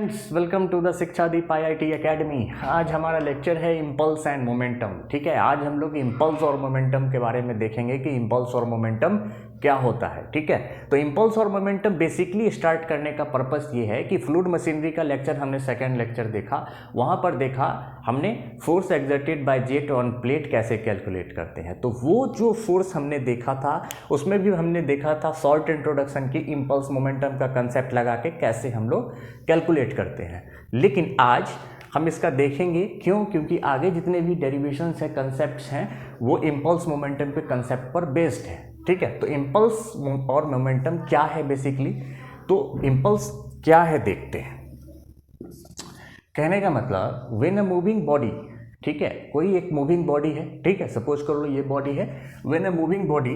Friends, welcome to the शिक्षा दीप IIT academy. आज हमारा लेक्चर है इम्पल्स एंड मोमेंटम। ठीक है, आज हम लोग इम्पल्स और मोमेंटम के बारे में देखेंगे कि इम्पल्स और मोमेंटम क्या होता है। ठीक है, तो इम्पल्स और मोमेंटम बेसिकली स्टार्ट करने का पर्पस ये है कि फ्लूइड मशीनरी का लेक्चर हमने सेकंड लेक्चर देखा, वहाँ पर देखा हमने force exerted by jet on plate कैसे कैलकुलेट करते हैं। तो वो जो फोर्स हमने देखा था उसमें भी हमने देखा था शॉर्ट इंट्रोडक्शन की इम्पल्स मोमेंटम का कंसेप्ट लगा के कैसे हम लोग कैलकुलेट करते हैं। लेकिन आज हम इसका देखेंगे क्योंकि आगे जितने भी डेरिवेशंस हैं, कंसेप्ट्स हैं, वो इम्पल्स मोमेंटम के कंसेप्ट पर बेस्ड है। ठीक है, तो इम्पल्स और मोमेंटम क्या है बेसिकली, तो इम्पल्स क्या है देखते हैं। कहने का मतलब व्हेन अ मूविंग बॉडी, ठीक है, कोई एक मूविंग बॉडी है, ठीक है, सपोज कर लो ये बॉडी है। When a moving body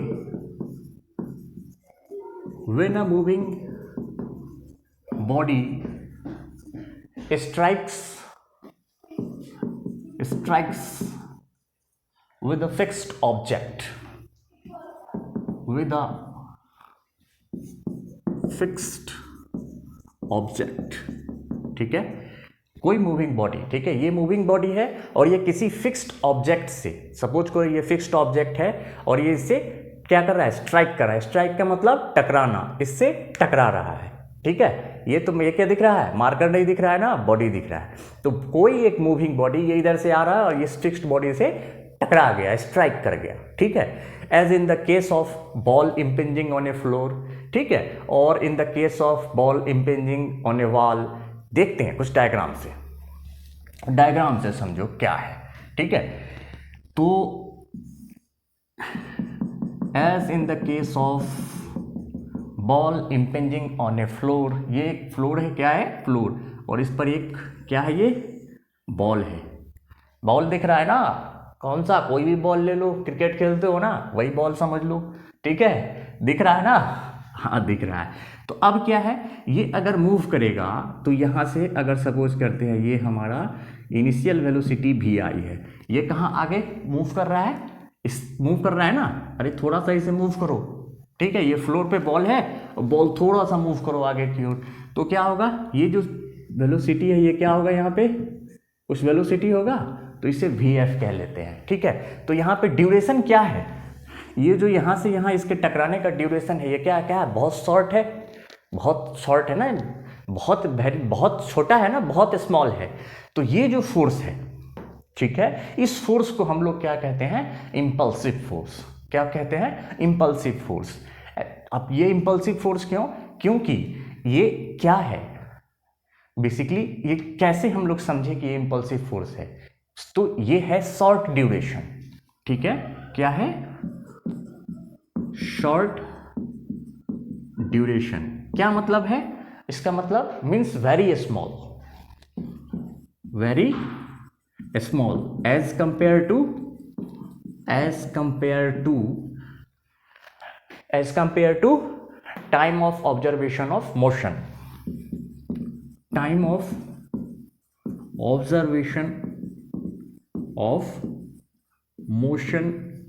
strikes with a fixed object, ठीक है, कोई मूविंग बॉडी, ठीक है, ये मूविंग बॉडी है और ये किसी फिक्स्ड ऑब्जेक्ट से, सपोज करो ये फिक्स्ड ऑब्जेक्ट है और ये इससे क्या कर रहा है, स्ट्राइक कर रहा है। स्ट्राइक का मतलब टकराना, इससे टकरा रहा है। ठीक है, ये तो ये क्या दिख रहा है, मार्कर नहीं दिख रहा है ना, बॉडी दिख रहा है। तो कोई एक मूविंग बॉडी ये इधर से आ रहा है और ये फिक्स्ड बॉडी से टकरा गया, स्ट्राइक कर गया। ठीक है, as in the case of ball impinging on a floor, ठीक है, और in the case of ball impinging on a wall. देखते हैं कुछ डायग्राम से समझो क्या है। ठीक है, तो as in the case of ball impinging on a floor, ये एक फ्लोर है, क्या है, फ्लोर, और इस पर एक क्या है, ये बॉल है। बॉल दिख रहा है ना, कौन सा, कोई भी बॉल ले लो, क्रिकेट खेलते हो ना, वही बॉल समझ लो। ठीक है, दिख रहा है ना, हाँ दिख रहा है। तो अब क्या है, ये अगर मूव करेगा तो यहाँ से अगर सपोज करते हैं ये हमारा इनिशियल वेलोसिटी VI है, ये कहाँ आगे मूव कर रहा है, मूव कर रहा है ना, अरे थोड़ा सा इसे मूव करो। ठीक है, ये फ्लोर पे बॉल है और बॉल थोड़ा सा मूव करो आगे की ओर, तो क्या होगा, ये जो वेलोसिटी है ये क्या होगा, यहाँ पे कुछ वेलोसिटी होगा, तो इसे VF कह लेते हैं। ठीक है, तो यहाँ पे ड्यूरेशन क्या है, ये जो यहाँ से यहाँ इसके टकराने का ड्यूरेशन है, ये क्या है, बहुत शॉर्ट है ना, बहुत छोटा है ना, बहुत स्मॉल है। तो ये जो फोर्स है, ठीक है, इस फोर्स को हम लोग क्या कहते हैं, इम्पल्सिव फोर्स। क्या कहते हैं, इम्पल्सिव फोर्स। अब ये इम्पल्सिव फोर्स क्योंकि ये क्या है, बेसिकली ये कैसे हम लोग समझे कि ये इम्पल्सिव फोर्स है, तो ये है शॉर्ट ड्यूरेशन। ठीक है, क्या है, शॉर्ट ड्यूरेशन। क्या मतलब है इसका, मतलब means very small as compare to time of observation of motion,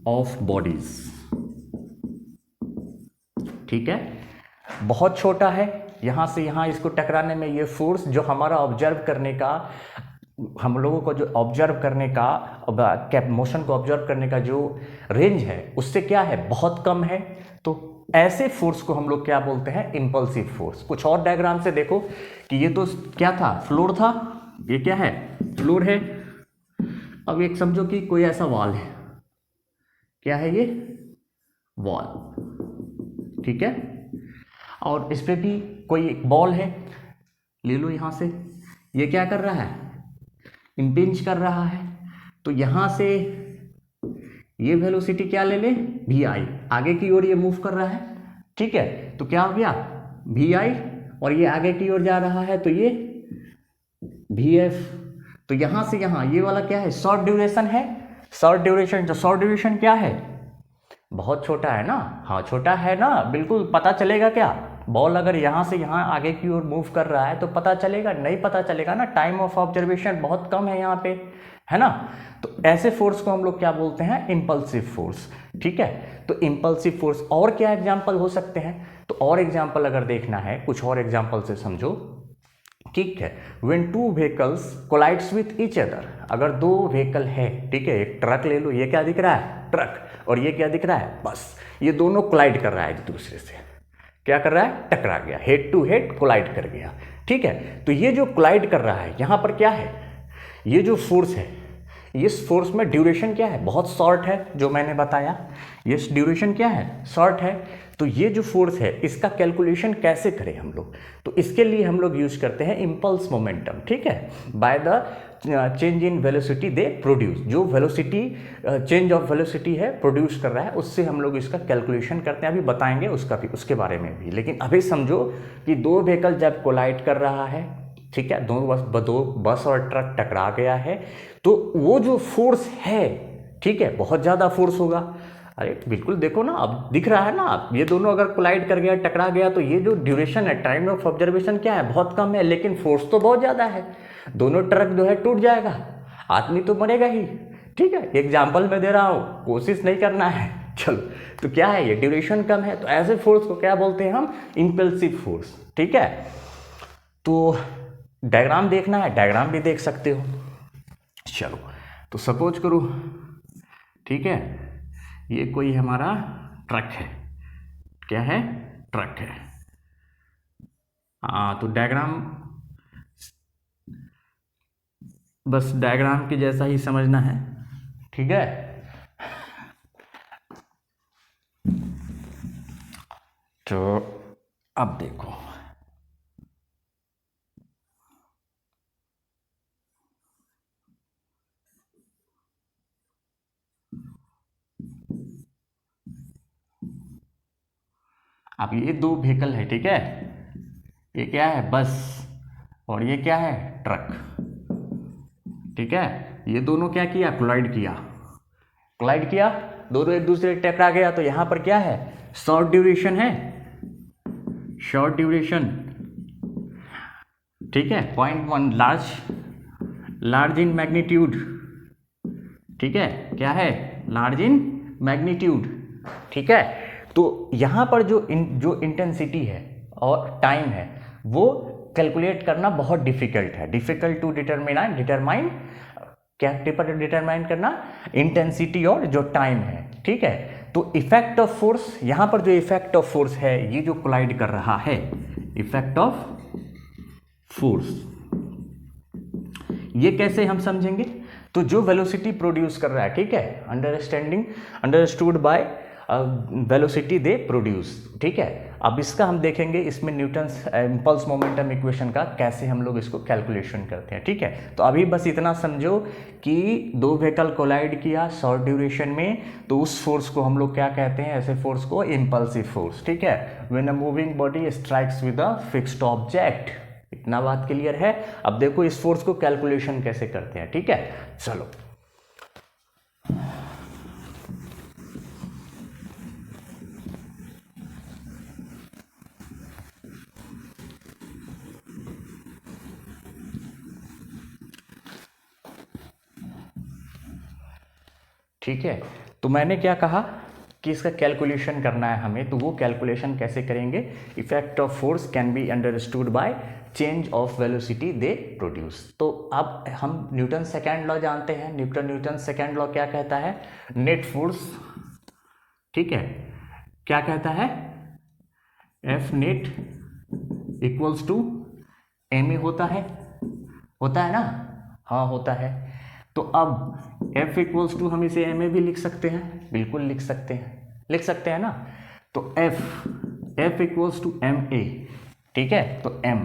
of bodies. ठीक है, बहुत छोटा है, यहां से यहां इसको टकराने में ये फोर्स जो हमारा ऑब्जर्व करने का, हम लोगों को जो ऑब्जर्व करने का, मोशन को ऑब्जर्व करने का जो रेंज है उससे क्या है, बहुत कम है। तो ऐसे फोर्स को हम लोग क्या बोलते हैं, इम्पल्सिव फोर्स। कुछ और डायग्राम से देखो कि ये तो क्या था, फ्लोर था, ये क्या है, फ्लोर है। अब एक समझो कि कोई ऐसा वॉल है, क्या है ये, वॉल। ठीक है, और इस पे भी कोई एक बॉल है, ले लो यहां से, ये क्या कर रहा है, इम्पिंज कर रहा है। तो यहां से ये वेलोसिटी क्या ले ले, VI, आगे की ओर ये मूव कर रहा है। ठीक है, तो क्या हो गया, VI, और ये आगे की ओर जा रहा है तो ये VF। तो यहां से यहां ये वाला क्या है, शॉर्ट ड्यूरेशन है। शॉर्ट ड्यूरेशन क्या है, बहुत छोटा है ना, हाँ छोटा है ना, बिल्कुल पता चलेगा क्या, बॉल अगर यहाँ से यहाँ आगे की ओर मूव कर रहा है तो पता चलेगा, नहीं पता चलेगा ना, टाइम ऑफ ऑब्जर्वेशन बहुत कम है यहाँ पे, है ना। तो ऐसे फोर्स को हम लोग क्या बोलते हैं, इम्पल्सिव फोर्स। ठीक है, तो इम्पल्सिव फोर्स और क्या एग्जाम्पल हो सकते हैं, तो और एग्जाम्पल अगर देखना है, कुछ और एग्जाम्पल से समझो ठीक है। When two vehicles collides with each other, अगर दो व्हीकल है, ठीक है, एक ट्रक ले लो, ये क्या दिख रहा है, ट्रक, और ये क्या दिख रहा है, बस, ये दोनों कोलाइड कर रहा है एक दूसरे से, क्या कर रहा है, टकरा गया, हेड टू हेड कोलाइड कर गया, ठीक है। तो ये जो कोलाइड कर रहा है यहाँ पर क्या है, ये जो फोर्स है, इस फोर्स में ड्यूरेशन क्या है, बहुत शॉर्ट है, जो मैंने बताया, ये ड्यूरेशन क्या है, शॉर्ट है। तो ये जो फोर्स है इसका कैलकुलेशन कैसे करें हम लोग, तो इसके लिए हम लोग यूज करते हैं इम्पल्स मोमेंटम, ठीक है, by the change in velocity they produce, जो वेलोसिटी चेंज ऑफ वेलोसिटी है प्रोड्यूस कर रहा है, उससे हम लोग इसका कैलकुलेशन करते हैं, अभी बताएंगे उसका भी, उसके बारे में भी। लेकिन अभी समझो कि दो व्हीकल जब कोलाइड कर रहा है, ठीक है, दो बस और ट्रक टकरा गया है, तो वो जो फोर्स है, ठीक है, बहुत ज़्यादा फोर्स होगा। अरे बिल्कुल देखो ना, अब दिख रहा है ना, आप ये दोनों अगर कोलाइड कर गया, टकरा गया, तो ये जो ड्यूरेशन है, टाइम ऑफ ऑब्जर्वेशन क्या है, बहुत कम है, लेकिन फोर्स तो बहुत ज़्यादा है, दोनों ट्रक जो है टूट जाएगा, आदमी तो मरेगा ही, ठीक है, एग्जाम्पल मैं दे रहा हूँ, कोशिश नहीं करना है, चलो। तो क्या है, ये ड्यूरेशन कम है, तो ऐसे फोर्स को क्या बोलते हैं हम, इम्पल्सिव फोर्स, ठीक है। तो डायग्राम देखना है, डायग्राम भी देख सकते हो। चलो, तो सपोज करो, ठीक है, ये कोई हमारा ट्रक है, क्या है, ट्रक है, हाँ, तो डायग्राम बस डायग्राम के जैसा ही समझना है, ठीक है। तो अब देखो, अब ये दो व्हीकल है, ठीक है, ये क्या है, बस, और ये क्या है, ट्रक, ठीक है। ये दोनों क्या किया, कोलाइड किया, कोलाइड किया, दोनों एक दूसरे टकरा गया, तो यहां पर क्या है, शॉर्ट ड्यूरेशन है, शॉर्ट ड्यूरेशन, ठीक है, 0.1, लार्ज इन मैग्नीट्यूड, ठीक है, क्या है, लार्ज इन मैग्नीट्यूड, ठीक है। तो यहां पर जो इंटेंसिटी है और टाइम है, वो कैलकुलेट करना बहुत डिफिकल्ट है, डिफिकल्ट टू डिटरमाइन क्या डिटरमाइन करना, इंटेंसिटी और जो टाइम है, ठीक है। तो इफेक्ट ऑफ फोर्स, यहां पर जो इफेक्ट ऑफ फोर्स है, ये जो कोलाइड कर रहा है, इफेक्ट ऑफ फोर्स, ये कैसे हम समझेंगे, तो जो वेलोसिटी प्रोड्यूस कर रहा है, ठीक है, understood by velocity they produce, ठीक है। अब इसका हम देखेंगे, इसमें न्यूटन्स इम्पल्स मोमेंटम इक्वेशन का कैसे हम लोग इसको कैलकुलेशन करते हैं, ठीक है। तो अभी बस इतना समझो कि दो व्हीकल कोलाइड किया शॉर्ट ड्यूरेशन में, तो उस फोर्स को हम लोग क्या कहते हैं, ऐसे फोर्स को इम्पल्सिव फोर्स, ठीक है। When a moving body strikes with a fixed object, इतना बात क्लियर है। अब देखो इस फोर्स को कैलकुलेशन कैसे करते हैं, ठीक है, चलो। ठीक है, तो मैंने क्या कहा कि इसका कैलकुलेशन करना है हमें, तो वो कैलकुलेशन कैसे करेंगे, effect of force can be understood by change of velocity they produce. तो अब हम न्यूटन सेकेंड लॉ जानते हैं, न्यूटन सेकेंड लॉ क्या कहता है, नेट फोर्स, ठीक है, क्या कहता है, F net equals to M A होता है ना, हाँ होता है। तो अब F इक्वल्स टू हम इसे एम ए भी लिख सकते हैं, बिल्कुल लिख सकते हैं ना। तो F equals to M A, ठीक है। तो m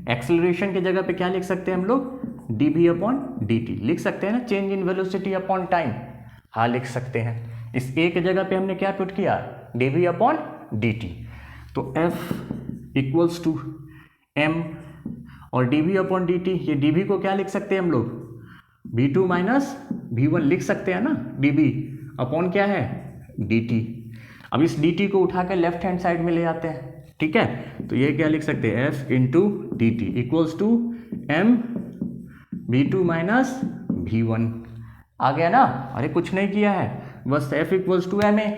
एक्सेलरेशन की जगह पे क्या लिख सकते हैं हम लोग, dv अपॉन dt लिख सकते हैं ना, change in velocity upon time, हाँ लिख सकते हैं। इस a की जगह पे हमने क्या पुट किया, dv अपॉन dt। तो F इक्वल्स टू m और dv अपॉन dt, ये dv को क्या लिख सकते हैं हम लोग, v2 माइनस v1 लिख सकते हैं ना, dv अपॉन क्या है, dt। अब इस dt को उठा कर लेफ्ट हैंड साइड में ले आते हैं, ठीक है। तो ये क्या लिख सकते हैं, f into D T equals to m v2 minus v1, आ गया ना। अरे कुछ नहीं किया है, बस f equals to M A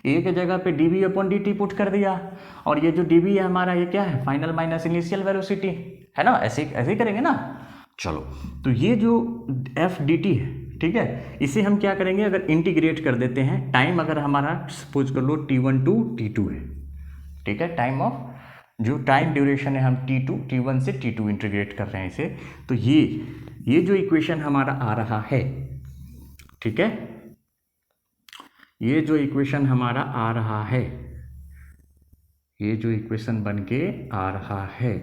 की जगह पे dv अपॉन dt पुट कर दिया, और ये जो dv है हमारा, ये क्या है, फाइनल माइनस इनिशियल वेलोसिटी, है ना, ऐसे ऐसे ही करेंगे ना। चलो, तो ये जो एफ डी टी है, ठीक है, इसे हम क्या करेंगे, अगर इंटीग्रेट कर देते हैं, टाइम अगर हमारा सपोज कर लो T1 टू T2 है, ठीक है, टाइम ऑफ जो टाइम ड्यूरेशन है हम T1 से T2 इंटीग्रेट कर रहे हैं इसे, तो ये जो इक्वेशन हमारा आ रहा है, ठीक है, ये जो इक्वेशन हमारा आ रहा है, ये जो इक्वेशन बन के आ रहा है,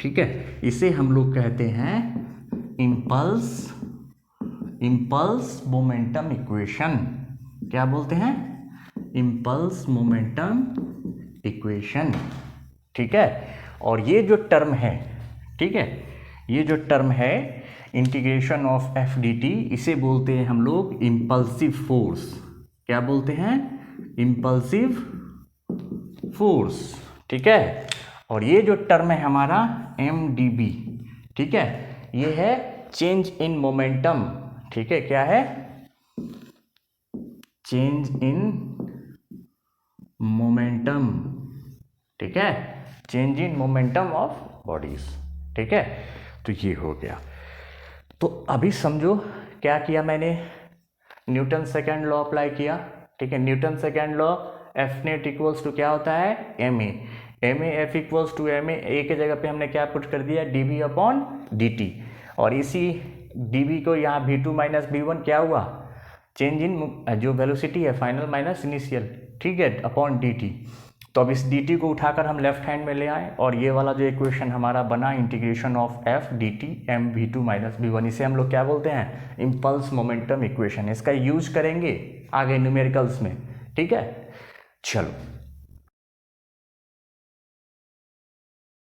ठीक है, इसे हम लोग कहते हैं इम्पल्स मोमेंटम इक्वेशन। क्या बोलते हैं? इम्पल्स मोमेंटम इक्वेशन, ठीक है। और ये जो टर्म है, ठीक है, ये जो टर्म है integration of F D T, इसे बोलते हैं हम लोग इम्पल्सिव फोर्स। क्या बोलते हैं? इम्पल्सिव फोर्स, ठीक है। और ये जो टर्म है हमारा एम डी बी, ठीक है, ये है चेंज इन मोमेंटम, ठीक है, क्या है? चेंज इन मोमेंटम, ठीक है, change in momentum of bodies, ठीक है। तो ये हो गया। तो अभी समझो क्या किया मैंने, न्यूटन सेकेंड लॉ अप्लाई किया, ठीक है। Newton second law, F net equals to क्या होता है? M A F equals to M A के जगह पे हमने क्या पुट कर दिया? D B upon D T. और इसी डी बी को यहाँ V2 माइनस V1 क्या हुआ? चेंज इन जो वेलोसिटी है फाइनल माइनस इनिशियल, ठीक है, अपॉन डी टी। तो अब इस डी टी को उठाकर हम लेफ्ट हैंड में ले आए और ये वाला जो इक्वेशन हमारा बना integration of F D T M V2 minus V1, इसे हम लोग क्या बोलते हैं? Impulse momentum equation. इसका यूज करेंगे आगे न्यूमेरिकल्स में, ठीक है। चलो